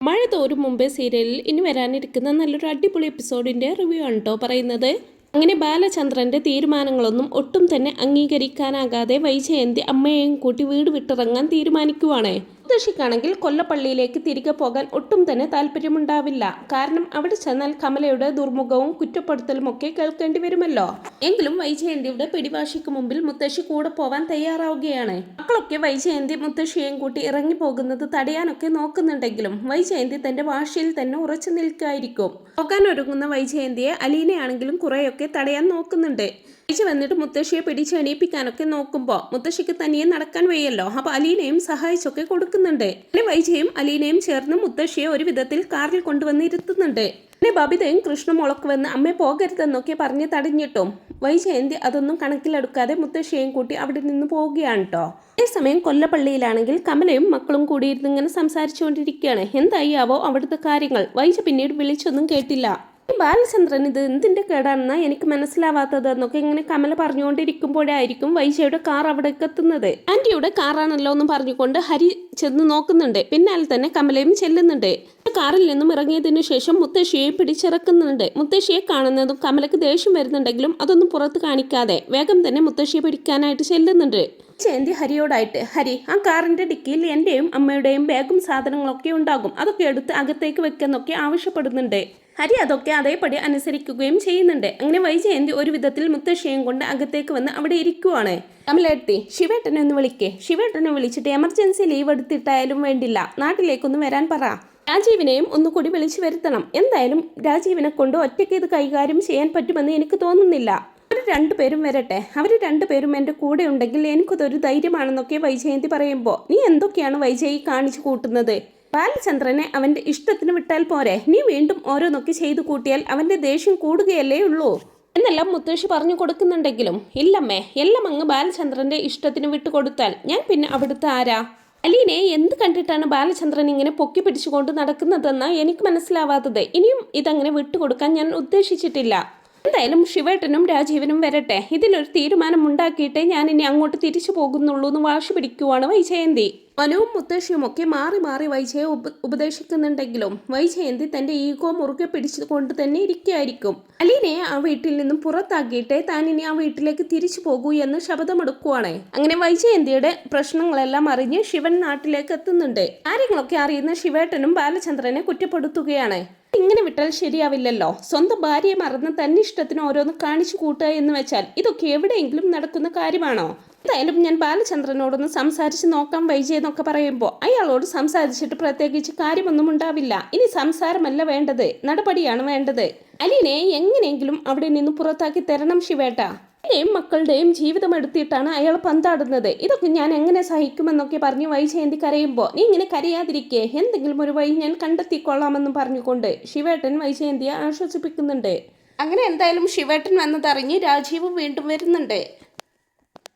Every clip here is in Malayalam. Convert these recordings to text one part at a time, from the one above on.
മഴ തോരും മുമ്പേ സീരിയലിൽ ഇനി വരാനിരിക്കുന്ന നല്ലൊരു അടിപൊളി എപ്പിസോഡിന്റെ റിവ്യൂ ആണ് കേട്ടോ പറയുന്നത്. അങ്ങനെ ബാലചന്ദ്രന്റെ തീരുമാനങ്ങളൊന്നും ഒട്ടും തന്നെ അംഗീകരിക്കാനാകാതെ വൈജയന്തി അമ്മയെയും കൂട്ടി വീട് വിട്ടിറങ്ങാൻ തീരുമാനിക്കുവാണ്. മുത്തശ്ശിക്കാണെങ്കിൽ കൊല്ലപ്പള്ളിയിലേക്ക് തിരികെ പോകാൻ ഒട്ടും തന്നെ താല്പര്യമുണ്ടാവില്ല. കാരണം അവിടെ ചെന്നാൽ കമലയുടെ ദുർമുഖവും കുറ്റപ്പെടുത്തലും ഒക്കെ കേൾക്കേണ്ടി വരുമല്ലോ. എങ്കിലും വൈജയന്തിയുടെ പിടിവാശിക്ക് മുമ്പിൽ മുത്തശ്ശി കൂടെ പോവാൻ തയ്യാറാവുകയാണ്. മക്കളൊക്കെ വൈജയന്തി മുത്തശ്ശിയെയും കൂട്ടി ഇറങ്ങി പോകുന്നത് തടയാനൊക്കെ നോക്കുന്നുണ്ടെങ്കിലും വൈജയന്തി തന്റെ വാശിയിൽ തന്നെ ഉറച്ചു നിൽക്കായിരിക്കും. പോകാൻ ഒരുങ്ങുന്ന വൈജയന്തിയെ അലീനയാണെങ്കിലും കുറെയൊക്കെ തടയാൻ നോക്കുന്നുണ്ട്. വന്നിട്ട് മുത്തശ്ശിയെ പിടിച്ച് എണീപ്പിക്കാനൊക്കെ നോക്കുമ്പോൾ മുത്തശ്ശിക്ക് തനിയെ നടക്കാൻ വയ്യല്ലോ. അപ്പൊ അലീനയും സഹായിച്ചൊക്കെ കൊടുക്കുന്നുണ്ട്. പിന്നെ വൈജയും അലീനയും ചേർന്ന് മുത്തശ്ശിയെ ഒരു വിധത്തിൽ കാറിൽ കൊണ്ടുവന്ന് ഇരുത്തുന്നുണ്ട്. പിന്നെ ബബിതയും കൃഷ്ണമോളൊക്കെ വന്ന് അമ്മ പോകരുതെന്നൊക്കെ പറഞ്ഞ് തടഞ്ഞിട്ടും വൈജയന്തി അതൊന്നും കണക്കിലെടുക്കാതെ മുത്തശ്ശിയെയും കൂട്ടി അവിടെ നിന്ന് പോവുകയാണ് കേട്ടോ. അതേസമയം കൊല്ലപ്പള്ളിയിലാണെങ്കിൽ കമലയും മക്കളും കൂടിയിരുന്ന് ഇങ്ങനെ സംസാരിച്ചുകൊണ്ടിരിക്കുകയാണ്. എന്തായാവോ അവിടുത്തെ കാര്യങ്ങൾ. വൈജ പിന്നീട് വിളിച്ചൊന്നും കേട്ടില്ല. ബാലചന്ദ്രൻ ഇത് എന്തിന്റെ കേടാണെന്നാ എനിക്ക് മനസ്സിലാവാത്തത് എന്നൊക്കെ ഇങ്ങനെ കമല പറഞ്ഞുകൊണ്ടിരിക്കുമ്പോഴായിരിക്കും വൈജയുടെ കാർ അവിടേക്ക് എത്തുന്നത്. ആന്റിയുടെ കാറാണല്ലോ എന്ന് പറഞ്ഞുകൊണ്ട് ഹരി ചെന്ന് നോക്കുന്നുണ്ട്. പിന്നാലെ തന്നെ കമലയും ചെല്ലുന്നുണ്ട്. കാറിൽ നിന്നും ഇറങ്ങിയതിനു ശേഷം മുത്തശ്ശിയെ പിടിച്ചിറക്കുന്നുണ്ട്. മുത്തശ്ശിയെ കാണുന്നതും കമലക്ക് ദേഷ്യം വരുന്നുണ്ടെങ്കിലും അതൊന്നും പുറത്ത് കാണിക്കാതെ വേഗം തന്നെ മുത്തശ്ശിയെ പിടിക്കാനായിട്ട് ചെല്ലുന്നുണ്ട്. ജയന്തി ഹരിയോടായിട്ട്, ഹരി, ആ കാറിന്റെ ഡിക്കിയിൽ എന്റെയും അമ്മയുടെയും ബാഗും സാധനങ്ങളൊക്കെ ഉണ്ടാകും, അതൊക്കെ എടുത്ത് അകത്തേക്ക് വെക്കാന്നൊക്കെ ആവശ്യപ്പെടുന്നുണ്ട്. ഹരി അതൊക്കെ അതേപടി അനുസരിക്കുകയും ചെയ്യുന്നുണ്ട്. അങ്ങനെ വൈജയന്തി ഒരു വിധത്തിൽ മുത്തശ്ശിയും കൊണ്ട് അകത്തേക്ക് വന്ന് അവിടെ ഇരിക്കുവാണ്. കമലേട്ടി, ശിവേട്ടനെ ഒന്ന് വിളിക്കേ. ശിവേട്ടനെ വിളിച്ചിട്ട് എമർജൻസി ലീവ് എടുത്തിട്ടായാലും വേണ്ടില്ല നാട്ടിലേക്കൊന്ന് വരാൻ പറ. രാജീവിനെയും ഒന്നുകൂടി വിളിച്ചു വരുത്തണം. എന്തായാലും രാജീവിനെ കൊണ്ട് ഒറ്റയ്ക്ക് ഇത് കൈകാര്യം ചെയ്യാൻ പറ്റുമെന്ന് എനിക്ക് തോന്നുന്നില്ല. അവർ രണ്ടുപേരും വരട്ടെ. അവർ രണ്ടുപേരും എൻ്റെ കൂടെ ഉണ്ടെങ്കിൽ എനിക്കതൊരു ധൈര്യമാണെന്നൊക്കെ വൈജയന്തി പറയുമ്പോൾ, നീ എന്തൊക്കെയാണ് വൈജയി കാണിച്ചു കൂട്ടുന്നത്? ബാലചന്ദ്രനെ അവന്റെ ഇഷ്ടത്തിന് വിട്ടാൽ പോരെ? നീ വീണ്ടും ഓരോന്നൊക്കെ ചെയ്തു കൂട്ടിയാൽ അവന്റെ ദേഷ്യം കൂടുകയല്ലേ ഉള്ളൂ എന്നെല്ലാം മുത്തശ്ശി പറഞ്ഞു കൊടുക്കുന്നുണ്ടെങ്കിലും, ഇല്ലമ്മേ, എല്ലാം അങ്ങ് ബാലചന്ദ്രന്റെ ഇഷ്ടത്തിന് വിട്ടുകൊടുത്താൽ ഞാൻ പിന്നെ അവിടുത്തെ ആരാ? അലീനെ എന്ത് കണ്ടിട്ടാണ് ബാലചന്ദ്രൻ ഇങ്ങനെ പൊക്കി പിടിച്ചുകൊണ്ട് നടക്കുന്നതെന്നാ എനിക്ക് മനസ്സിലാവാത്തത്. ഇനിയും ഇതങ്ങനെ വിട്ടുകൊടുക്കാൻ ഞാൻ ഉദ്ദേശിച്ചിട്ടില്ല. എന്തായാലും ശിവേട്ടനും രാജീവനും വരട്ടെ. ഇതിലൊരു തീരുമാനം ഉണ്ടാക്കിയിട്ടേ ഞാൻ ഇനി അങ്ങോട്ട് തിരിച്ചു പോകുന്നുള്ളൂ എന്ന് വാശി പിടിക്കുവാണ് വൈജയന്തി. മനുവും മുത്തശ്ശിയും ഒക്കെ മാറി മാറി വൈജയെ ഉപദേശിക്കുന്നുണ്ടെങ്കിലും വൈജയന്തി തന്റെ ഈഗോ മുറുകെ പിടിച്ചുകൊണ്ട് തന്നെ ഇരിക്കുകയായിരിക്കും. അലീനയെ ആ വീട്ടിൽ നിന്നും പുറത്താക്കിയിട്ടേ താൻ ഇനി ആ വീട്ടിലേക്ക് തിരിച്ചു പോകൂ എന്ന് ശപഥമെടുക്കുവാണ്. അങ്ങനെ വൈജയന്തിയുടെ പ്രശ്നങ്ങളെല്ലാം അറിഞ്ഞ് ശിവൻ നാട്ടിലേക്ക് എത്തുന്നുണ്ട്. കാര്യങ്ങളൊക്കെ അറിയുന്ന ശിവേട്ടനും ബാലചന്ദ്രനെ കുറ്റപ്പെടുത്തുകയാണ്. ഇങ്ങനെ വിട്ടാൽ ശരിയാവില്ലല്ലോ. സ്വന്തം ഭാര്യയെ മറന്ന് തന്നെ ഇഷ്ടത്തിന് ഓരോന്ന് കാണിച്ചു കൂട്ടുക എന്ന് വെച്ചാൽ ഇതൊക്കെ എവിടെയെങ്കിലും നടക്കുന്ന കാര്യമാണോ? എന്തായാലും ഞാൻ ബാലചന്ദ്രനോടൊന്ന് സംസാരിച്ച് നോക്കാം വൈജയ് എന്നൊക്കെ പറയുമ്പോൾ അയാളോട് സംസാരിച്ചിട്ട് പ്രത്യേകിച്ച് കാര്യമൊന്നും ഉണ്ടാവില്ല. ഇനി സംസാരമല്ല വേണ്ടത്, നടപടിയാണ് വേണ്ടത്. അലീനെ എങ്ങനെയെങ്കിലും അവിടെ നിന്ന് പുറത്താക്കി തരണം ശിവേട്ട. എൻ്റെയും മക്കളുടെയും ജീവിതം എടുത്തിട്ടാണ് അയാൾ പന്താടുന്നത്. ഇതൊക്കെ ഞാൻ എങ്ങനെ സഹിക്കുമെന്നൊക്കെ പറഞ്ഞ് വൈജയന്തി കരയുമ്പോൾ, നീ ഇങ്ങനെ കരയാതിരിക്കേ, എന്തെങ്കിലും ഒരു വഴി ഞാൻ കണ്ടെത്തിക്കൊള്ളാമെന്ന് പറഞ്ഞുകൊണ്ട് ശിവേട്ടൻ വൈജയന്തിയെ ആശ്വസിപ്പിക്കുന്നുണ്ട്. അങ്ങനെ എന്തായാലും ശിവേട്ടൻ വന്നതറിഞ്ഞ് രാജീവ് വീണ്ടും വരുന്നുണ്ട്.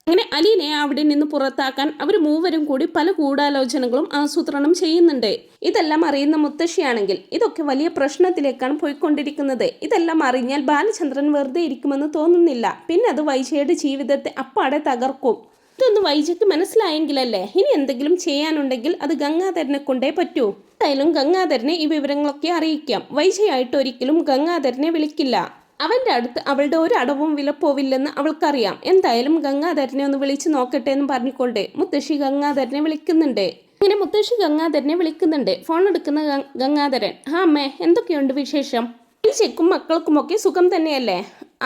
അങ്ങനെ അലീനയെ അവിടെ നിന്ന് പുറത്താക്കാൻ അവർ മൂവരും കൂടി പല ഗൂഢാലോചനകളും ആസൂത്രണം ചെയ്യുന്നുണ്ട്. ഇതെല്ലാം അറിയുന്ന മുത്തശ്ശിയാണെങ്കിൽ ഇതൊക്കെ വലിയ പ്രശ്നത്തിലേക്കാണ് പോയിക്കൊണ്ടിരിക്കുന്നത്. ഇതെല്ലാം അറിഞ്ഞാൽ ബാലചന്ദ്രൻ വെറുതെ ഇരിക്കുമെന്ന് തോന്നുന്നില്ല. പിന്നെ അത് വൈജയുടെ ജീവിതത്തെ അപ്പാടെ തകർക്കും. ഇതൊന്ന് വൈജയ്ക്ക് മനസ്സിലായെങ്കിലല്ലേ. ഇനി എന്തെങ്കിലും ചെയ്യാനുണ്ടെങ്കിൽ അത് ഗംഗാധരനെ കൊണ്ടേ പറ്റൂ. എന്തായാലും ഗംഗാധരനെ ഈ വിവരങ്ങളൊക്കെ അറിയിക്കാം. വൈജയായിട്ട് ഒരിക്കലും ഗംഗാധരനെ വിളിക്കില്ല. അവന്റെ അടുത്ത് അവളുടെ ഒരു അടവും വിലപ്പോവില്ലെന്ന് അവൾക്കറിയാം. എന്തായാലും ഗംഗാധരനെ ഒന്ന് വിളിച്ചു നോക്കട്ടെ എന്ന് പറഞ്ഞുകൊണ്ട് മുത്തശ്ശി ഗംഗാധരനെ വിളിക്കുന്നുണ്ട്. ഇങ്ങനെ മുത്തശ്ശി ഗംഗാധരനെ വിളിക്കുന്നുണ്ട്. ഫോൺ എടുക്കുന്ന ഗംഗാധരൻ, ആ അമ്മേ, എന്തൊക്കെയുണ്ട് വിശേഷം? ഈ ചെക്കും മക്കൾക്കുമൊക്കെ സുഖം തന്നെയല്ലേ?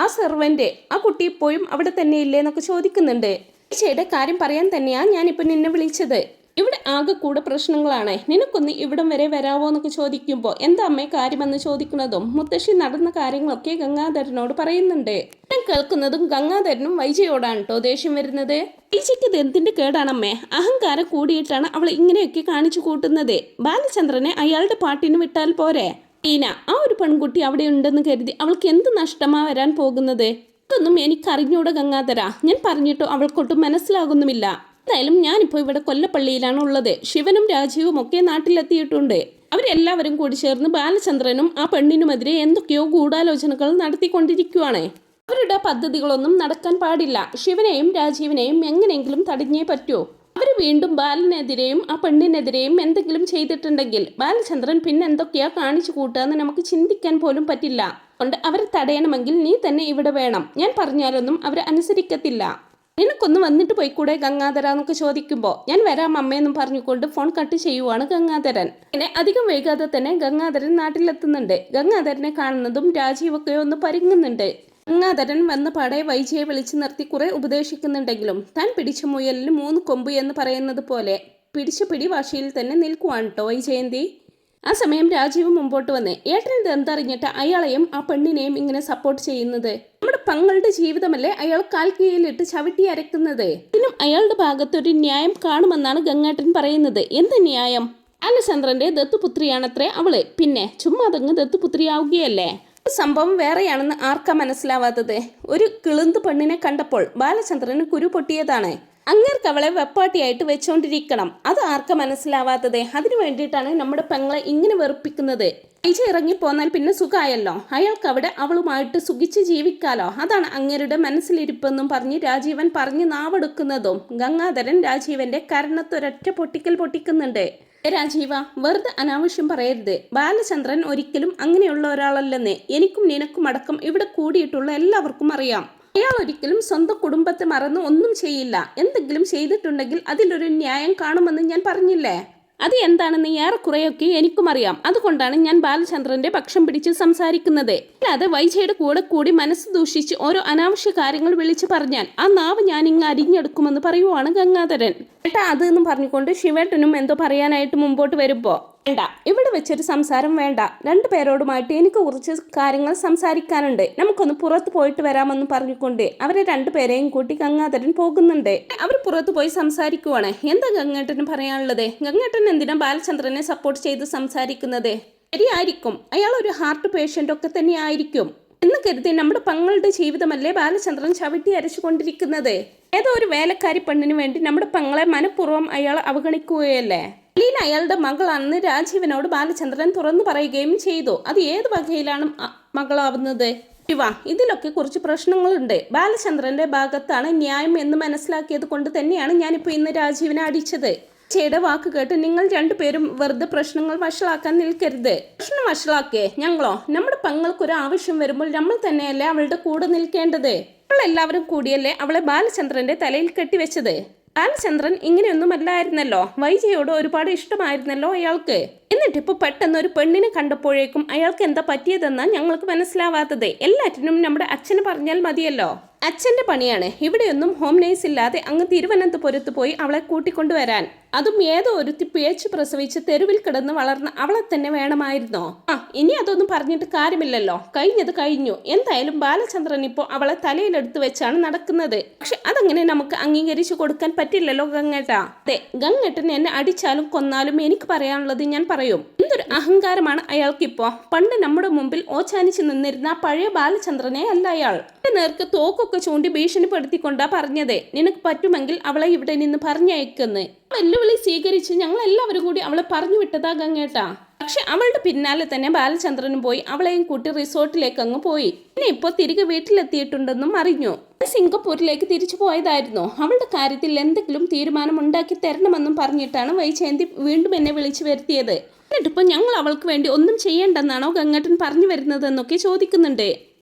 ആ സെർവന്റ്, ആ കുട്ടി ഇപ്പോഴും അവിടെ തന്നെയില്ലേ എന്നൊക്കെ ചോദിക്കുന്നുണ്ട്. ഈച്ചയുടെ കാര്യം പറയാൻ തന്നെയാ ഞാനിപ്പോൾ നിന്നെ വിളിച്ചത്. ഇവിടെ ആകെ കൂടെ പ്രശ്നങ്ങളാണ്. നിനക്കൊന്ന് ഇവിടം വരെ വരാവോ എന്നൊക്കെ ചോദിക്കുമ്പോൾ, എന്താ അമ്മേ കാര്യമെന്ന് ചോദിക്കുന്നതും മുത്തശ്ശി നടന്ന കാര്യങ്ങളൊക്കെ ഗംഗാധരനോട് പറയുന്നുണ്ട്. ഞാൻ കേൾക്കുന്നതും ഗംഗാധരനും വൈജയോടാണ് കേട്ടോ ദേഷ്യം വരുന്നത്. വൈജയ്ക്ക് ഇത് എന്തിന്റെ കേടാണമ്മേ? അഹങ്കാരം കൂടിയിട്ടാണ് അവൾ ഇങ്ങനെയൊക്കെ കാണിച്ചു കൂട്ടുന്നത്. ബാലചന്ദ്രനെ അയാളുടെ പാട്ടിന് വിട്ടാൽ പോരെ? ഈന, ആ ഒരു പെൺകുട്ടി അവിടെ ഉണ്ടെന്ന് കരുതി അവൾക്ക് എന്ത് നഷ്ടമാ വരാൻ പോകുന്നത്? ഇതൊന്നും എനിക്കറിഞ്ഞൂടെ ഗംഗാധര. ഞാൻ പറഞ്ഞിട്ടോ അവൾക്കൊട്ടും മനസ്സിലാകുന്നുമില്ല. എന്തായാലും ഞാനിപ്പോൾ ഇവിടെ കൊല്ലപ്പള്ളിയിലാണ് ഉള്ളത്. ശിവനും രാജീവും ഒക്കെ നാട്ടിലെത്തിയിട്ടുണ്ട്. അവരെല്ലാവരും കൂടി ചേർന്ന് ബാലചന്ദ്രനും ആ പെണ്ണിനുമെതിരെ എന്തൊക്കെയോ ഗൂഢാലോചനകൾ നടത്തിക്കൊണ്ടിരിക്കുകയാണ്. അവരുടെ പദ്ധതികളൊന്നും നടക്കാൻ പാടില്ല. ശിവനെയും രാജീവിനെയും എങ്ങനെയെങ്കിലും തടഞ്ഞേ പറ്റൂ. അവർ വീണ്ടും ബാലനെതിരെയും ആ പെണ്ണിനെതിരെയും എന്തെങ്കിലും ചെയ്തിട്ടുണ്ടെങ്കിൽ ബാലചന്ദ്രൻ പിന്നെ എന്തൊക്കെയാ കാണിച്ചു കൂട്ടുകയെന്ന് നമുക്ക് ചിന്തിക്കാൻ പോലും പറ്റില്ല. അതുകൊണ്ട് അവരെ തടയണമെങ്കിൽ നീ തന്നെ ഇവിടെ വേണം. ഞാൻ പറഞ്ഞാലൊന്നും അവർ അനുസരിക്കത്തില്ല. നിനക്കൊന്ന് വന്നിട്ട് പോയിക്കൂടെ ഗംഗാധര എന്നൊക്കെ ചോദിക്കുമ്പോൾ ഞാൻ വരാം അമ്മയെന്നും പറഞ്ഞുകൊണ്ട് ഫോൺ കട്ട് ചെയ്യുവാണ് ഗംഗാധരൻ. പിന്നെ അധികം വൈകാതെ തന്നെ ഗംഗാധരൻ നാട്ടിലെത്തുന്നുണ്ട്. ഗംഗാധരനെ കാണുന്നതും രാജീവൊക്കെ ഒന്ന് പരിങ്ങുന്നുണ്ട്. ഗംഗാധരൻ വന്ന പാടെ വൈജയെ വിളിച്ചു നിർത്തി കുറെ ഉപദേശിക്കുന്നുണ്ടെങ്കിലും താൻ പിടിച്ച മുയലിന് 3 കൊമ്പ് എന്ന് പറയുന്നത് പോലെ പിടിച്ച പിടിവാശിയിൽ തന്നെ നിൽക്കുവാണ് കേട്ടോ വൈജയന്തി. ആ സമയം രാജീവ് മുമ്പോട്ട് വന്ന് ഏട്ടനിത് എന്തറിഞ്ഞിട്ട് അയാളെയും ആ പെണ്ണിനെയും ഇങ്ങനെ സപ്പോർട്ട് ചെയ്യുന്നത്? നമ്മുടെ പങ്ങളുടെ ജീവിതമല്ലേ അയാൾ കാൽ കീഴിലിട്ട് ചവിട്ടി അരക്കുന്നത്. ഇതിനും അയാളുടെ ഭാഗത്തൊരു ന്യായം കാണുമെന്നാണ് ഗംഗാട്ടൻ പറയുന്നത്. എന്ത് ന്യായം? ബാലചന്ദ്രന്റെ ദത്തുപുത്രിയാണത്രേ അവള്. പിന്നെ ചുമ്മാ അതങ്ങ് ദത്തുപുത്രിയാവുകയല്ലേ? സംഭവം വേറെയാണെന്ന് ആർക്കാ മനസ്സിലാവാത്തത്? ഒരു കിളുന്ത് പെണ്ണിനെ കണ്ടപ്പോൾ ബാലചന്ദ്രന് കുരു പൊട്ടിയതാണ്. അങ്ങേർക്ക് അവളെ വെപ്പാട്ടിയായിട്ട് വെച്ചോണ്ടിരിക്കണം. അത് ആർക്കാ മനസ്സിലാവാത്തത്? അതിനു വേണ്ടിയിട്ടാണ് നമ്മുടെ പെങ്ങളെ ഇങ്ങനെ വെറുപ്പിക്കുന്നത്. പൈസ ഇറങ്ങി പോന്നാൽ പിന്നെ സുഖമായല്ലോ. അയാൾക്ക് അവിടെ അവളുമായിട്ട് സുഖിച്ച് ജീവിക്കാലോ. അതാണ് അങ്ങേരുടെ മനസ്സിലിരിപ്പെന്നും പറഞ്ഞ് രാജീവൻ പറഞ്ഞ് നാവെടുക്കുന്നതും ഗംഗാധരൻ രാജീവന്റെ കരണത്തൊരൊറ്റ പൊട്ടിക്കുന്നുണ്ട്. രാജീവ, വെറുതെ അനാവശ്യം പറയരുത്. ബാലചന്ദ്രൻ ഒരിക്കലും അങ്ങനെയുള്ള ഒരാളല്ലെന്ന് എനിക്കും നിനക്കും അടക്കം ഇവിടെ കൂടിയിട്ടുള്ള എല്ലാവർക്കും അറിയാം. അയാൾ ഒരിക്കലും സ്വന്തം കുടുംബത്തെ മറന്ന് ഒന്നും ചെയ്യില്ല. എന്തെങ്കിലും ചെയ്തിട്ടുണ്ടെങ്കിൽ അതിലൊരു ന്യായം കാണുമെന്ന് ഞാൻ പറഞ്ഞില്ലേ? അത് എന്താണെന്ന് ഏറെക്കുറെയൊക്കെ എനിക്കും അറിയാം. അതുകൊണ്ടാണ് ഞാൻ ബാലചന്ദ്രന്റെ പക്ഷം പിടിച്ച് സംസാരിക്കുന്നത്. അല്ലാതെ വൈജയുടെ കൂടെ കൂടി മനസ്സ് ദൂഷിച്ച് ഓരോ അനാവശ്യ കാര്യങ്ങൾ വിളിച്ചു പറഞ്ഞാൽ ആ നാവ് ഞാനിങ്ങ് അരിഞ്ഞെടുക്കുമെന്ന് പറയുവാണ് ഗംഗാധരൻ. ഏട്ടാ അത് എന്നും പറഞ്ഞുകൊണ്ട് ശിവേട്ടനും എന്തോ പറയാനായിട്ട് മുമ്പോട്ട് വരുമ്പോ വേണ്ട, ഇവിടെ വെച്ചൊരു സംസാരം വേണ്ട. 2 പേരോടുമായിട്ട് എനിക്ക് കുറച്ച് കാര്യങ്ങൾ സംസാരിക്കാനുണ്ട്. നമുക്കൊന്ന് പുറത്ത് പോയിട്ട് വരാമെന്ന് പറഞ്ഞുകൊണ്ട് അവരെ 2 പേരെയും കൂട്ടി ഗംഗാധരൻ പോകുന്നുണ്ട്. അവർ പുറത്ത് പോയി സംസാരിക്കുവാണ്. എന്താ ഗംഗേട്ടന് പറയാനുള്ളത്? ഗംഗേട്ടൻ എന്തിനാ ബാലചന്ദ്രനെ സപ്പോർട്ട് ചെയ്ത് സംസാരിക്കുന്നത്? ശരിയായിരിക്കും, അയാൾ ഒരു ഹാർട്ട് പേഷ്യൻ്റ് ഒക്കെ തന്നെ ആയിരിക്കും എന്ന് കരുതി നമ്മുടെ പങ്ങളുടെ ജീവിതമല്ലേ ബാലചന്ദ്രൻ ചവിട്ടി അരച്ചുകൊണ്ടിരിക്കുന്നത്? ഏതോ ഒരു വേലക്കാരി പെണ്ണിന് വേണ്ടി നമ്മുടെ പങ്ങളെ മനഃപൂർവ്വം അയാൾ അവഗണിക്കുകയല്ലേ? ലീന അയാളുടെ മകളാണെന്ന് രാജീവനോട് ബാലചന്ദ്രൻ തുറന്നു പറയുകയും ചെയ്തു. അത് ഏത് വകയിലാണ് മകളാവുന്നത്? ഇതിലൊക്കെ കുറച്ച് പ്രശ്നങ്ങളുണ്ട്. ബാലചന്ദ്രന്റെ ഭാഗത്താണ് ന്യായം എന്ന് മനസ്സിലാക്കിയത് കൊണ്ട് തന്നെയാണ് ഞാനിപ്പോൾ ഇന്ന് രാജീവിനെ അടിച്ചത്. ചേയുടെ വാക്ക് കേട്ട് നിങ്ങൾ 2 പേരും വെറുതെ പ്രശ്നങ്ങൾ വഷളാക്കാൻ നിൽക്കരുത്. പ്രശ്നം വഷളാക്കേ ഞങ്ങളോ? നമ്മുടെ പങ്ങൾക്കൊരു ആവശ്യം വരുമ്പോൾ നമ്മൾ തന്നെയല്ലേ അവളുടെ കൂടെ നിൽക്കേണ്ടത്? നമ്മളെല്ലാവരും കൂടിയല്ലേ അവളെ ബാലചന്ദ്രന്റെ തലയിൽ കെട്ടിവെച്ചത്? ബാലചന്ദ്രൻ ഇങ്ങനെയൊന്നുമല്ലായിരുന്നല്ലോ. വൈജയോട് ഒരുപാട് ഇഷ്ടമായിരുന്നല്ലോ അയാൾക്ക്. എന്നിട്ടിപ്പോൾ പെട്ടെന്ന് ഒരു പെണ്ണിനെ കണ്ടപ്പോഴേക്കും അയാൾക്ക് എന്താ പറ്റിയതെന്നാ ഞങ്ങൾക്ക് മനസ്സിലാവാത്തത്. എല്ലാറ്റിനും നമ്മുടെ അച്ഛന് പറഞ്ഞാൽ മതിയല്ലോ. അച്ഛൻ്റെ പണിയാണ് ഇവിടെയൊന്നും ഹോം നേഴ്സ് ഇല്ലാതെ അങ്ങ് തിരുവനന്തപുരത്ത് പോയി അവളെ കൂട്ടിക്കൊണ്ടുവരാൻ. അതും ഏതോ ഒരുത്തി പിഴച്ചു പ്രസവിച്ച് തെരുവിൽ കിടന്ന് വളർന്ന അവളെ തന്നെ വേണമായിരുന്നോ? ഇനി അതൊന്നും പറഞ്ഞിട്ട് കാര്യമില്ലല്ലോ. കഴിഞ്ഞത് കഴിഞ്ഞു. എന്തായാലും ബാലചന്ദ്രൻ ഇപ്പോൾ അവളെ തലയിലെടുത്ത് വെച്ചാണ് നടക്കുന്നത്. പക്ഷെ അതങ്ങനെ നമുക്ക് അംഗീകരിച്ചു കൊടുക്കാൻ പറ്റില്ലല്ലോ ഗംഗേട്ടാ. അതെ, ഗംഗേട്ടൻ എന്നെ അടിച്ചാലും കൊന്നാലും എനിക്ക് പറയാനുള്ളത് ഞാൻ പറയും. എന്തൊരു അഹങ്കാരമാണ് അയാൾക്കിപ്പോ. പണ്ട് നമ്മുടെ മുമ്പിൽ ഓച്ചാനിച്ച് നിന്നിരുന്ന പഴയ ബാലചന്ദ്രനെ അല്ല അയാൾ. നേർക്ക് തോക്കൊക്കെ ചൂണ്ടി ഭീഷണിപ്പെടുത്തിക്കൊണ്ടാ പറഞ്ഞത് നിനക്ക് പറ്റുമെങ്കിൽ അവളെ ഇവിടെ നിന്ന് പറഞ്ഞയക്കുന്നു. വെല്ലുവിളി സ്വീകരിച്ച് ഞങ്ങൾ എല്ലാവരും കൂടി അവളെ പറഞ്ഞു വിട്ടതാ ഗംഗേട്ടാ. പക്ഷെ അവളുടെ പിന്നാലെ തന്നെ ബാലചന്ദ്രനും പോയി അവളെയും കൂട്ടി റിസോർട്ടിലേക്ക് അങ്ങ് പോയി. പിന്നെ ഇപ്പോൾ തിരികെ വീട്ടിലെത്തിയിട്ടുണ്ടെന്നും അറിഞ്ഞു. സിംഗപ്പൂരിലേക്ക് തിരിച്ചു പോയതായിരുന്നു. അവളുടെ കാര്യത്തിൽ എന്തെങ്കിലും തീരുമാനം ഉണ്ടാക്കി തരണമെന്നും പറഞ്ഞിട്ടാണ് വൈജയന്തി വീണ്ടും എന്നെ വിളിച്ചു വരുത്തിയത്. എന്നിട്ടിപ്പോൾ ഞങ്ങൾ അവൾക്ക് വേണ്ടി ഒന്നും ചെയ്യേണ്ടെന്നാണോ ഗംഗേട്ടൻ പറഞ്ഞു വരുന്നതെന്നൊക്കെ ചോദിക്കുന്നുണ്ട്.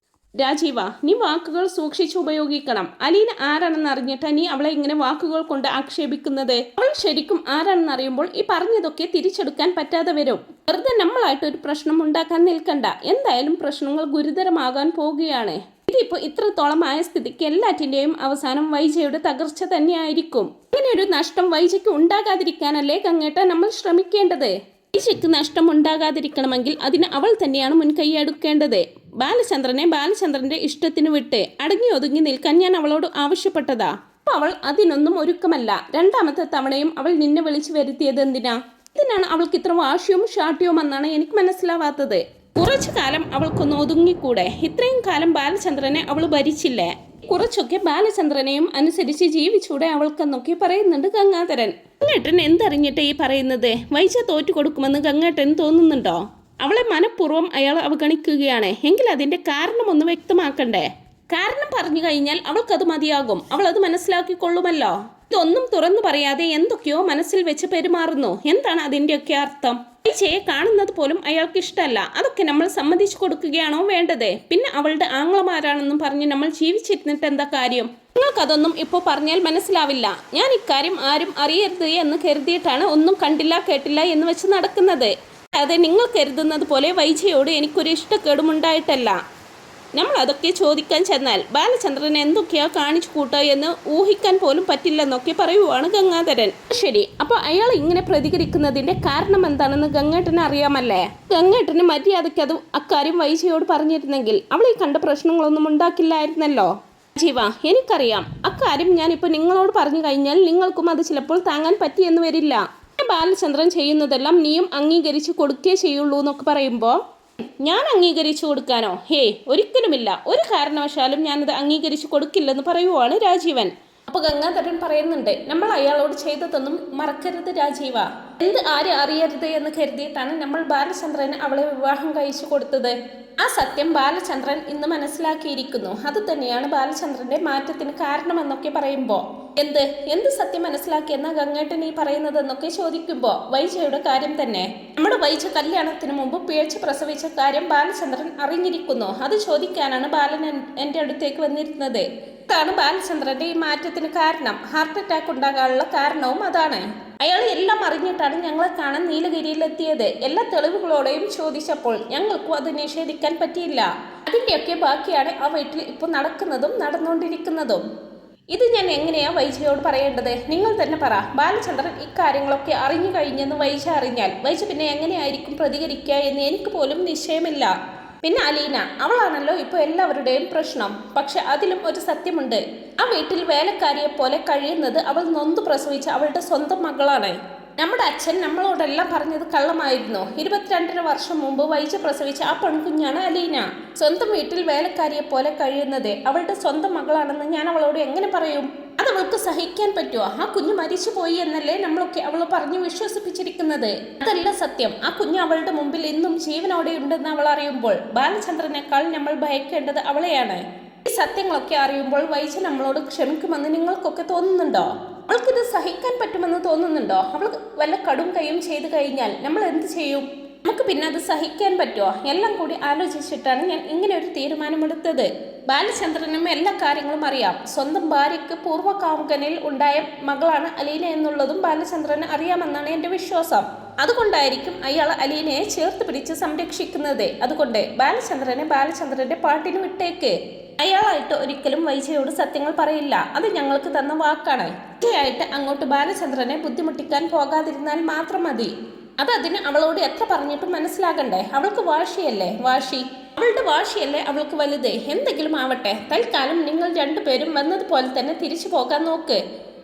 രാജീവ, നീ വാക്കുകൾ സൂക്ഷിച്ച് ഉപയോഗിക്കണം. അലീന ആരാണെന്ന് അറിഞ്ഞിട്ടാ നീ അവളെ ഇങ്ങനെ വാക്കുകൾ കൊണ്ട് ആക്ഷേപിക്കുന്നത്. അവൾ ശരിക്കും ആരാണെന്ന് അറിയുമ്പോൾ ഈ പറഞ്ഞതൊക്കെ തിരിച്ചെടുക്കാൻ പറ്റാതെ വരും. വെറുതെ നമ്മളായിട്ട് ഒരു പ്രശ്നം ഉണ്ടാക്കാൻ നിൽക്കണ്ട. എന്തായാലും പ്രശ്നങ്ങൾ ഗുരുതരമാകാൻ പോവുകയാണ്. ഇതിപ്പോൾ ഇത്രത്തോളമായ സ്ഥിതിക്ക് എല്ലാറ്റിൻ്റെയും അവസാനം വൈജയുടെ തകർച്ച തന്നെയായിരിക്കും. ഇങ്ങനെ ഒരു നഷ്ടം വൈജയ്ക്ക് ഉണ്ടാകാതിരിക്കാനല്ലേ ഗംഗേട്ട നമ്മൾ ശ്രമിക്കേണ്ടത്? വൈജയ്ക്ക് നഷ്ടം ഉണ്ടാകാതിരിക്കണമെങ്കിൽ അതിന് അവൾ തന്നെയാണ് മുൻകൈയെടുക്കേണ്ടത്. ബാലചന്ദ്രനെ ബാലചന്ദ്രന്റെ ഇഷ്ടത്തിന് വിട്ട് അടങ്ങി ഒതുങ്ങി നിൽക്കാൻ ഞാൻ അവളോട് ആവശ്യപ്പെട്ടതാ. അപ്പോൾ അവൾ അതിനൊന്നും ഒരുക്കമല്ല. 2ാമത്തെ തവണയും അവൾ നിന്നെ വിളിച്ചു വരുത്തിയത് എന്തിനാ? ഇതിനാണ് അവൾക്ക് ഇത്ര വാശിയും ഷാട്ടിയും എന്നാണ് എനിക്ക് മനസ്സിലാവാത്തത്. കുറച്ചു കാലം അവൾക്കൊന്ന് ഒതുങ്ങിക്കൂടെ? ഇത്രയും കാലം ബാലചന്ദ്രനെ അവൾ ഭരിച്ചില്ലേ? കുറച്ചൊക്കെ ബാലചന്ദ്രനെയും അനുസരിച്ച് ജീവിച്ചൂടെ അവൾക്കെന്നൊക്കെ പറയുന്നുണ്ട് ഗംഗാധരൻ. ഗംഗേട്ടൻ എന്തറിഞ്ഞിട്ട് ഈ പറയുന്നത്? വൈജ തോറ്റു കൊടുക്കുമെന്ന് ഗംഗേട്ടൻ തോന്നുന്നുണ്ടോ? അവളെ മനഃപൂർവ്വം അയാൾ അവഗണിക്കുകയാണ് എങ്കിൽ അതിന്റെ കാരണം ഒന്ന് വ്യക്തമാക്കണ്ടേ? കാരണം പറഞ്ഞു കഴിഞ്ഞാൽ അവൾക്കത് മതിയാകും. അവൾ അത് മനസ്സിലാക്കിക്കൊള്ളുമല്ലോ. ഇതൊന്നും തുറന്നു പറയാതെ എന്തൊക്കെയോ മനസ്സിൽ വെച്ച് പെരുമാറുന്നു. എന്താണ് അതിൻ്റെയൊക്കെ അർത്ഥം? വൈജയെ കാണുന്നത് പോലും അയാൾക്ക് ഇഷ്ടമല്ല. അതൊക്കെ നമ്മൾ സമ്മതിച്ചു കൊടുക്കുകയാണോ വേണ്ടത്? പിന്നെ അവളുടെ ആങ്ങളമാരാണെന്നും പറഞ്ഞ് നമ്മൾ ജീവിച്ചിരുന്നിട്ട് എന്താ കാര്യം? നിങ്ങൾക്കതൊന്നും ഇപ്പോൾ പറഞ്ഞാൽ മനസ്സിലാവില്ല. ഞാൻ ഇക്കാര്യം ആരും അറിയരുത് എന്ന് കരുതിയിട്ടാണ് ഒന്നും കണ്ടില്ല കേട്ടില്ല എന്ന് വെച്ച് നടക്കുന്നത്. അതെ, നിങ്ങൾ കരുതുന്നത് പോലെ വൈജയോട് എനിക്കൊരു ഇഷ്ടക്കേടും ഉണ്ടായിട്ടല്ല. നമ്മൾ അതൊക്കെ ചോദിക്കാൻ ചെന്നാൽ ബാലചന്ദ്രൻ എന്തൊക്കെയാ കാണിച്ചു കൂട്ടുക എന്ന് ഊഹിക്കാൻ പോലും പറ്റില്ലെന്നൊക്കെ പറയുവാണ് ഗംഗാധരൻ. ശരി, അപ്പോൾ അയാൾ ഇങ്ങനെ പ്രതികരിക്കുന്നതിന്റെ കാരണം എന്താണെന്ന് ഗംഗേട്ടന് അറിയാമല്ലേ? ഗംഗേട്ടന് മര്യാദയ്ക്ക് അത് അക്കാര്യം വൈജയോട് പറഞ്ഞിരുന്നെങ്കിൽ അവൾ ഈ കണ്ട പ്രശ്നങ്ങളൊന്നും ഉണ്ടാക്കില്ലായിരുന്നല്ലോ. ജീവ, എനിക്കറിയാം. അക്കാര്യം ഞാനിപ്പോൾ നിങ്ങളോട് പറഞ്ഞു കഴിഞ്ഞാൽ നിങ്ങൾക്കും അത് ചിലപ്പോൾ താങ്ങാൻ പറ്റിയെന്ന് വരില്ല. ബാലചന്ദ്രൻ ചെയ്യുന്നതെല്ലാം നീയും അംഗീകരിച്ചു കൊടുക്കേ ചെയ്യുള്ളൂ എന്നൊക്കെ പറയുമ്പോൾ ഞാൻ അംഗീകരിച്ചു കൊടുക്കാനോ? ഒരിക്കലുമില്ല. ഒരു കാരണവശാലും ഞാനത് അംഗീകരിച്ചു കൊടുക്കില്ലെന്ന് പറയുവാണ് രാജീവൻ. അപ്പോൾ ഗംഗാധരൻ പറയുന്നുണ്ട്, നമ്മൾ അയാളോട് ചെയ്തതൊന്നും മറക്കരുത് രാജീവ. ആരും അറിയരുത് എന്ന് കരുതിയിട്ടാണ് നമ്മൾ ബാലചന്ദ്രന് അവളെ വിവാഹം കഴിച്ചു കൊടുത്തത്. ആ സത്യം ബാലചന്ദ്രൻ ഇന്ന് മനസ്സിലാക്കിയിരിക്കുന്നു. അത് തന്നെയാണ് ബാലചന്ദ്രന്റെ മാറ്റത്തിന് കാരണമെന്നൊക്കെ പറയുമ്പോൾ എന്ത് സത്യം മനസ്സിലാക്കിയെന്ന ഗംഗേട്ടൻ ഈ പറയുന്നതെന്നൊക്കെ ചോദിക്കുമ്പോൾ വൈജയുടെ കാര്യം തന്നെ. നമ്മുടെ വൈജ കല്യാണത്തിന് മുമ്പ് പിഴച്ച് പ്രസവിച്ച കാര്യം ബാലചന്ദ്രൻ അറിഞ്ഞിരിക്കുന്നു. അത് ചോദിക്കാനാണ് ബാലൻ എൻ്റെ അടുത്തേക്ക് വന്നിരുന്നത്. അതാണ് ബാലചന്ദ്രന്റെ ഈ മാറ്റത്തിന് കാരണം. ഹാർട്ട് അറ്റാക്ക് ഉണ്ടാകാനുള്ള കാരണവും അതാണ്. അയാൾ എല്ലാം അറിഞ്ഞിട്ടാണ് ഞങ്ങളെ കാണാൻ നീലഗിരിയിലെത്തിയത്. എല്ലാ തെളിവുകളോടെയും ചോദിച്ചപ്പോൾ ഞങ്ങൾക്കും അത് നിഷേധിക്കാൻ പറ്റിയില്ല. അതിൻ്റെയൊക്കെ ബാക്കിയാണ് ആ വീട്ടിൽ ഇപ്പോൾ നടക്കുന്നതും നടന്നുകൊണ്ടിരിക്കുന്നതും. ഇത് ഞാൻ എങ്ങനെയാ വൈജയോട് പറയേണ്ടത്? നിങ്ങൾ തന്നെ പറ. ബാലചന്ദ്രൻ ഇക്കാര്യങ്ങളൊക്കെ അറിഞ്ഞു കഴിഞ്ഞെന്ന് വൈജ അറിഞ്ഞാൽ വൈജ പിന്നെ എങ്ങനെയായിരിക്കും പ്രതികരിക്കുക എന്ന് എനിക്ക് പോലും നിശ്ചയമില്ല. പിന്നെ അലീന, അവളാണല്ലോ ഇപ്പോൾ എല്ലാവരുടെയും പ്രശ്നം. പക്ഷെ അതിലും ഒരു സത്യമുണ്ട്. ആ വീട്ടിൽ വേലക്കാരിയെ പോലെ കഴിയുന്നത് അവൾ നൊന്തു പ്രസവിച്ച അവളുടെ സ്വന്തം മകളാണ്. നമ്മുടെ അച്ഛൻ നമ്മളോടെല്ലാം പറഞ്ഞത് കള്ളമായിരുന്നു. 22.5 വർഷം മുമ്പ് വൈജ പ്രസവിച്ച ആ പെൺകുഞ്ഞാണ് അലീന. സ്വന്തം വീട്ടിൽ വേലക്കാരിയെ പോലെ കഴിയുന്നത് അവളുടെ സ്വന്തം മകളാണെന്ന് ഞാൻ അവളോട് എങ്ങനെ പറയും? അത് അവൾക്ക് സഹിക്കാൻ പറ്റുമോ? ആ കുഞ്ഞ് മരിച്ചുപോയി എന്നല്ലേ നമ്മളൊക്കെ അവൾ പറഞ്ഞു വിശ്വസിപ്പിച്ചിരിക്കുന്നത്. അതല്ല സത്യം. ആ കുഞ്ഞ് അവളുടെ മുമ്പിൽ ഇന്നും ജീവനോടെ ഉണ്ടെന്ന് അവൾ അറിയുമ്പോൾ ബാലചന്ദ്രനേക്കാൾ നമ്മൾ ഭയക്കേണ്ടത് അവളെയാണ്. ഈ സത്യങ്ങളൊക്കെ അറിയുമ്പോൾ വൈജ നമ്മളോട് ക്ഷമിക്കുമെന്ന് നിങ്ങൾക്കൊക്കെ തോന്നുന്നുണ്ടോ? അവൾക്കിത് സഹിക്കാൻ പറ്റുമെന്ന് തോന്നുന്നുണ്ടോ? അവൾ വല്ല കടും കൈയും ചെയ്തു കഴിഞ്ഞാൽ നമ്മൾ എന്ത് ചെയ്യും? നമുക്ക് പിന്നെ അത് സഹിക്കാൻ പറ്റുമോ? എല്ലാം കൂടി ആലോചിച്ചിട്ടാണ് ഞാൻ ഇങ്ങനെ ഒരു തീരുമാനമെടുത്തത്. ബാലചന്ദ്രനും എല്ലാ കാര്യങ്ങളും അറിയാം. സ്വന്തം ഭാര്യയ്ക്ക് പൂർവ്വകാമുകനിൽ ഉണ്ടായ മകളാണ് അലീന എന്നുള്ളതും ബാലചന്ദ്രന് അറിയാമെന്നാണ് എൻ്റെ വിശ്വാസം. അതുകൊണ്ടായിരിക്കും അയാൾ അലീനയെ ചേർത്ത് പിടിച്ച് സംരക്ഷിക്കുന്നത്. അതുകൊണ്ട് ബാലചന്ദ്രന്റെ പാട്ടിന് വിട്ടേക്ക്. അയാളായിട്ട് ഒരിക്കലും വൈജയോട് സത്യങ്ങൾ പറയില്ല. അത് ഞങ്ങൾക്ക് തന്ന വാക്കാണ്. തീർച്ചയായിട്ട് അങ്ങോട്ട് ബാലചന്ദ്രനെ ബുദ്ധിമുട്ടിക്കാൻ പോകാതിരുന്നാൽ മാത്രം മതി. അതിന് അവളോട് എത്ര പറഞ്ഞിട്ടും മനസ്സിലാകണ്ടേ? അവൾക്ക് വാശിയല്ലേ അവളുടെ വാശിയല്ലേ അവൾക്ക് വലുത്. എന്തെങ്കിലും ആവട്ടെ, തൽക്കാലം നിങ്ങൾ രണ്ടുപേരും വന്നതുപോലെ തന്നെ തിരിച്ചു പോകാൻ നോക്ക്.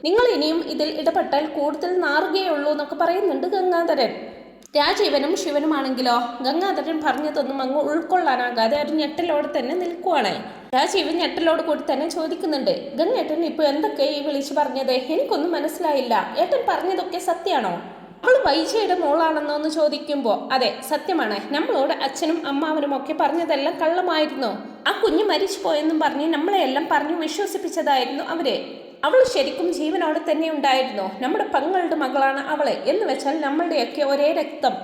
നിങ്ങൾ ഇനിയും ഇതിൽ ഇടപെട്ടാൽ കൂടുതൽ നാറുകയുള്ളൂ എന്നൊക്കെ പറയുന്നുണ്ട് ഗംഗാധരൻ. രാജീവനും ശിവനുമാണെങ്കിലോ ഗംഗാധരൻ പറഞ്ഞതൊന്നും അങ്ങ് ഉൾക്കൊള്ളാനാകാതെ ഒരു ഞെട്ടലോടെ തന്നെ നിൽക്കുവാണ്. രാജീവൻ ഞെട്ടലോട് കൂടി തന്നെ ചോദിക്കുന്നുണ്ട്, ഗംഗേട്ടൻ ഇപ്പോൾ എന്തൊക്കെ ഈ വിളിച്ചു പറഞ്ഞത്? എനിക്കൊന്നും മനസ്സിലായില്ല. ഏട്ടൻ പറഞ്ഞതൊക്കെ സത്യമാണോ? അവൾ വൈജയുടെ മോളാണെന്നോ എന്ന് ചോദിക്കുമ്പോൾ അതെ, സത്യമാണ്. നമ്മളോട് അച്ഛനും അമ്മാവനും ഒക്കെ പറഞ്ഞതെല്ലാം കള്ളമായിരുന്നു. ആ കുഞ്ഞ് മരിച്ചു പോയെന്നും പറഞ്ഞ് നമ്മളെയെല്ലാം പറഞ്ഞു വിശ്വസിപ്പിച്ചതായിരുന്നു അവര്. അവൾ ശരിക്കും ജീവനോടെ തന്നെ ഉണ്ടായിരുന്നു. നമ്മുടെ പെങ്ങളുടെ മകളാണ് അവളെ എന്ന് വെച്ചാൽ നമ്മളുടെയൊക്കെ ഒരേ രക്തം.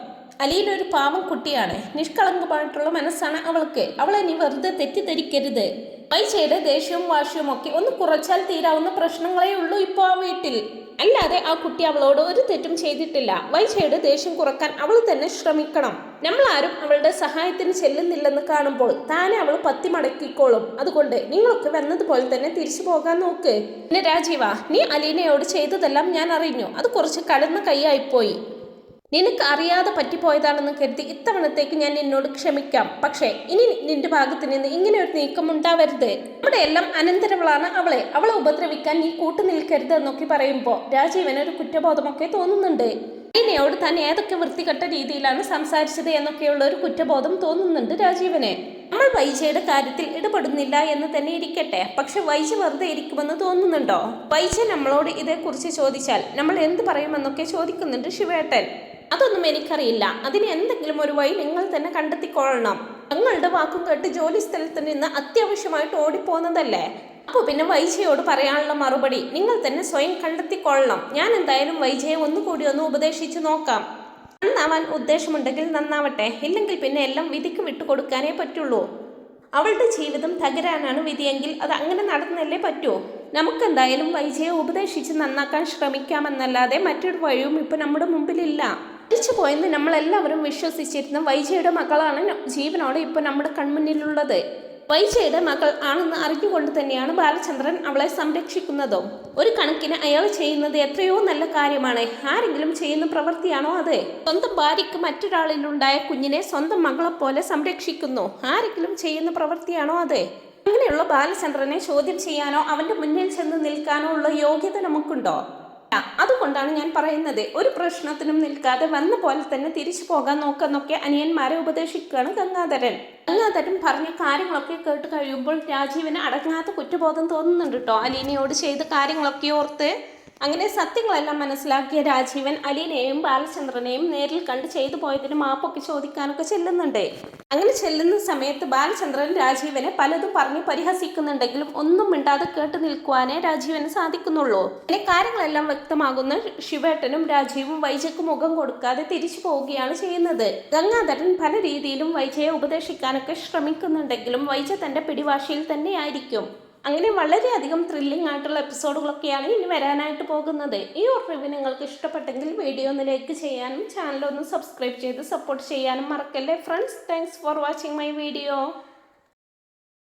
അലീന ഒരു പാവം കുട്ടിയാണ്. നിഷ്കളങ്കമായിട്ടുള്ള മനസ്സാണ് അവൾക്ക്. അവളെ നീ വെറുതെ തെറ്റിദ്ധരിക്കരുത്. വൈജയുടെ ദേഷ്യവും വാശിയും ഒക്കെ ഒന്ന് കുറച്ചാൽ തീരാവുന്ന പ്രശ്നങ്ങളേ ഉള്ളൂ ഇപ്പോൾ ആ വീട്ടിൽ. അല്ലാതെ ആ കുട്ടി അവളോട് ഒരു തെറ്റും ചെയ്തിട്ടില്ല. വൈജയുടെ ദേഷ്യം കുറക്കാൻ അവൾ തന്നെ ശ്രമിക്കണം. നമ്മളാരും അവളുടെ സഹായത്തിന് ചെല്ലുന്നില്ലെന്ന് കാണുമ്പോൾ താനെ അവൾ പത്തി മടക്കിക്കോളും. അതുകൊണ്ട് നിങ്ങളൊക്കെ വന്നതുപോലെ തന്നെ തിരിച്ചു പോകാൻ നോക്ക്. പിന്നെ രാജീവ, നീ അലീനയോട് ചെയ്തതെല്ലാം ഞാൻ അറിഞ്ഞു. അത് കുറച്ച് കടന്ന കൈയായിപ്പോയി. നിനക്ക് അറിയാതെ പറ്റിപ്പോയതാണെന്ന് കരുതി ഇത്തവണത്തേക്ക് ഞാൻ നിന്നോട് ക്ഷമിക്കാം. പക്ഷേ ഇനി നിന്റെ ഭാഗത്ത് നിന്ന് ഇങ്ങനെ ഒരു നീക്കം ഉണ്ടാവരുത്. നമ്മുടെ എല്ലാം അനന്തരവളാണ് അവളെ ഉപദ്രവിക്കാൻ നീ കൂട്ടുനിൽക്കരുത് എന്നൊക്കെ പറയുമ്പോൾ രാജീവന് ഒരു കുറ്റബോധമൊക്കെ തോന്നുന്നുണ്ട്. അലീനയോട് താൻ ഏതൊക്കെ വൃത്തികെട്ട രീതിയിലാണ് സംസാരിച്ചത് എന്നൊക്കെയുള്ള ഒരു കുറ്റബോധം തോന്നുന്നുണ്ട് രാജീവന്. നമ്മൾ വൈജയുടെ കാര്യത്തിൽ ഇടപെടുന്നില്ല എന്ന് തന്നെ ഇരിക്കട്ടെ, പക്ഷെ വൈജ വെറുതെ ഇരിക്കുമെന്ന് തോന്നുന്നുണ്ടോ? വൈജ നമ്മളോട് ഇതേക്കുറിച്ച് ചോദിച്ചാൽ നമ്മൾ എന്ത് പറയുമെന്നൊക്കെ ചോദിക്കുന്നുണ്ട് ശിവേട്ടൻ. അതൊന്നും എനിക്കറിയില്ല. അതിന് എന്തെങ്കിലും ഒരു വഴി നിങ്ങൾ തന്നെ കണ്ടെത്തിക്കൊള്ളണം. ഞങ്ങളുടെ വാക്കും കേട്ട് ജോലി സ്ഥലത്ത് നിന്ന് അത്യാവശ്യമായിട്ട് ഓടിപ്പോകുന്നതല്ലേ? അപ്പോൾ പിന്നെ വൈജയോട് പറയാനുള്ള മറുപടി നിങ്ങൾ തന്നെ സ്വയം കണ്ടെത്തിക്കൊള്ളണം. ഞാൻ എന്തായാലും വൈജയെ ഒന്നുകൂടി ഒന്ന് ഉപദേശിച്ചു നോക്കാം. നന്നാവാൻ ഉദ്ദേശമുണ്ടെങ്കിൽ നന്നാവട്ടെ, ഇല്ലെങ്കിൽ പിന്നെ എല്ലാം വിധിക്ക് വിട്ടുകൊടുക്കാനേ പറ്റുള്ളൂ. അവളുടെ ജീവിതം തകരാനാണ് വിധിയെങ്കിൽ അത് അങ്ങനെ നടന്നല്ലേ പറ്റൂ. നമുക്കെന്തായാലും വൈജയെ ഉപദേശിച്ച് നന്നാക്കാൻ ശ്രമിക്കാമെന്നല്ലാതെ മറ്റൊരു വഴിയും ഇപ്പം നമ്മുടെ മുമ്പിലില്ല. തിരിച്ചു പോയെന്ന് നമ്മളെല്ലാവരും വിശ്വസിച്ചിരുന്ന വൈജയുടെ മകളാണ് ജീവനോടെ ഇപ്പോൾ നമ്മുടെ കൺമുന്നിലുള്ളത്. വൈജയുടെ മകൾ ആണെന്ന് അറിഞ്ഞുകൊണ്ട് തന്നെയാണ് ബാലചന്ദ്രൻ അവളെ സംരക്ഷിക്കുന്നതും. ഒരു കണക്കിന് അയാൾ ചെയ്യുന്നത് എത്രയോ നല്ല കാര്യമാണ്. ആരെങ്കിലും ചെയ്യുന്ന പ്രവൃത്തിയാണോ അത്? സ്വന്തം ഭാര്യയ്ക്ക് മറ്റൊരാളിലുണ്ടായ കുഞ്ഞിനെ സ്വന്തം മകളെപ്പോലെ സംരക്ഷിക്കുന്നു. ആരെങ്കിലും ചെയ്യുന്ന പ്രവൃത്തിയാണോ അത്? അങ്ങനെയുള്ള ബാലചന്ദ്രനെ ചോദ്യം ചെയ്യാനോ അവന്റെ മുന്നിൽ ചെന്ന് നിൽക്കാനോ ഉള്ള യോഗ്യത നമുക്കുണ്ടോ? അതുകൊണ്ടാണ് ഞാൻ പറയുന്നത്, ഒരു പ്രശ്നത്തിനും നിൽക്കാതെ വന്ന പോലെ തന്നെ തിരിച്ചു പോകാൻ നോക്കെന്നൊക്കെ അനിയന്മാരെ ഉപദേശിക്കുകയാണ് ഗംഗാധരൻ. ഗംഗാധരൻ പറഞ്ഞ കാര്യങ്ങളൊക്കെ കേട്ട് കഴിയുമ്പോൾ രാജീവിന് അടങ്ങാത്ത കുറ്റബോധം തോന്നുന്നുണ്ട് കേട്ടോ. അലീനയോട് ചെയ്ത കാര്യങ്ങളൊക്കെ ഓർത്ത് അങ്ങനെ സത്യങ്ങളെല്ലാം മനസ്സിലാക്കിയ രാജീവൻ അലീനയെയും ബാലചന്ദ്രനെയും നേരിൽ കണ്ട് ചെയ്തു പോയതിന് മാപ്പൊക്കെ ചോദിക്കാനൊക്കെ ചെല്ലുന്നുണ്ട്. അങ്ങനെ ചെല്ലുന്ന സമയത്ത് ബാലചന്ദ്രൻ രാജീവനെ പലതും പറഞ്ഞ് പരിഹസിക്കുന്നുണ്ടെങ്കിലും ഒന്നും മിണ്ടാതെ കേട്ട് നിൽക്കുവാനേ രാജീവന് സാധിക്കുന്നുള്ളൂ. പിന്നെ കാര്യങ്ങളെല്ലാം വ്യക്തമാകുന്ന ശിവേട്ടനും രാജീവും വൈജയ്ക്ക് മുഖം കൊടുക്കാതെ തിരിച്ചു പോവുകയാണ് ചെയ്യുന്നത്. ഗംഗാധരൻ പല രീതിയിലും വൈജയെ ഉപദേശിക്കാനൊക്കെ ശ്രമിക്കുന്നുണ്ടെങ്കിലും വൈജ തന്റെ പിടിവാശിയിൽ തന്നെയായിരിക്കും. അങ്ങനെ വളരെയധികം ത്രില്ലിംഗ് ആയിട്ടുള്ള എപ്പിസോഡുകളൊക്കെയാണ് ഇനി വരാനായിട്ട് പോകുന്നത്. ഈ ഒരു റിവ്യൂ നിങ്ങൾക്ക് ഇഷ്ടപ്പെട്ടെങ്കിൽ വീഡിയോ ഒന്ന് ലൈക്ക് ചെയ്യാനും ചാനൽ ഒന്ന് സബ്സ്ക്രൈബ് ചെയ്ത് സപ്പോർട്ട് ചെയ്യാനും മറക്കല്ലേ friends. Thanks for watching my video.